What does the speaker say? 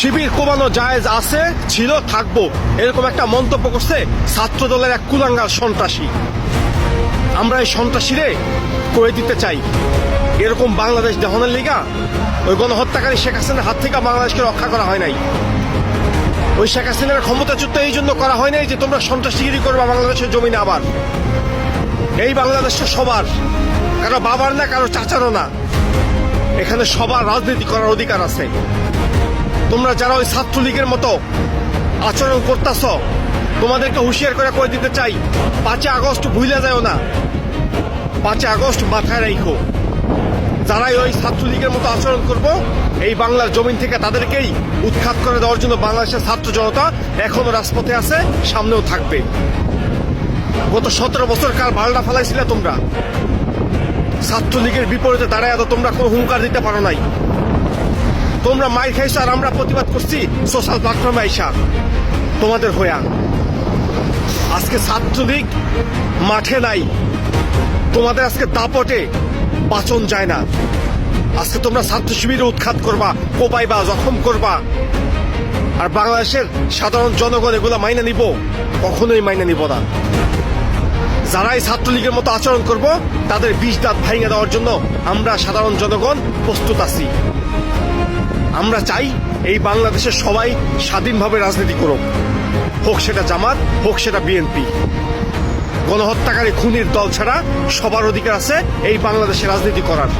শিবির কমানো জায়েজ আছে, ছিল, থাকবো, এরকম একটা মন্তব্য করছে ছাত্র দলের এক কুলাঙ্গার সন্ত্রাসী। আমরা এই সন্ত্রাসীরে করে দিতে চাই। এরকম বাংলাদেশ দেহনের লিগা ওই গণহত্যাকারী শেখ হাসিনার হাত থেকে বাংলাদেশকে রক্ষা করা হয় নাই। ওই শেখ হাসিনার ক্ষমতাচ্যুত এই জন্য করা হয় নাই যে তোমরা সন্ত্রাসীগিরি করবা বাংলাদেশের জমিনে। আবার এই বাংলাদেশটা সবার, কারো বাবার না, কারো চাচারও না। এখানে সবার রাজনীতি করার অধিকার আছে। তোমরা যারা ওই ছাত্রলীগের মতো আচরণ করতেছ, তোমাদেরকে হুঁশিয়ার করে দিতে চাই, 5 আগস্ট ভুলে যাও না। 5 আগস্ট মাথায় রাখো। যারাই ওই ছাত্রলীগের মতো আচরণ করব, এই বাংলার জমিন থেকে তাদেরকেই উৎখাত করে দেওয়ার জন্য বাংলাদেশের ছাত্র জনতা এখনো রাজপথে আছে, সামনেও থাকবে। গত 17 বছর কাল বালটা ফেলাইছিলে তোমরা। ছাত্রলীগের বিপরীতে দাঁড়ায় তো তোমরা কোনো হুঙ্কার দিতে পারো নাই। তোমরা মাইর খাইছো আর আমরা প্রতিবাদ করছি সোশ্যাল প্ল্যাটফর্মে আইসা তোমাদের হইয়া। আজকে ছাত্রলীগ মাঠে নাই, তোমাদের আজকে দাপটে পাচন যায় না। আজকে তোমরা ছাত্র শিবিরে উৎখাত করবা, কোপাইবা, জখম করবা। আর বাংলাদেশের সাধারণ জনগণ এগুলা মাইনা নিব? কখনোই মাইনা নিব না। যারাই ছাত্রলীগের মতো আচরণ করব তাদের 20 দাঁত ভাঙিয়ে দেওয়ার জন্য আমরা সাধারণ জনগণ প্রস্তুত আছি। আমরা চাই এই বাংলাদেশের সবাই স্বাধীনভাবে রাজনীতি করুক, হোক সেটা জামাত, হোক সেটা বিএনপি। গণহত্যাকারী খুনির দল ছাড়া সবার অধিকার আছে এই বাংলাদেশে রাজনীতি করার।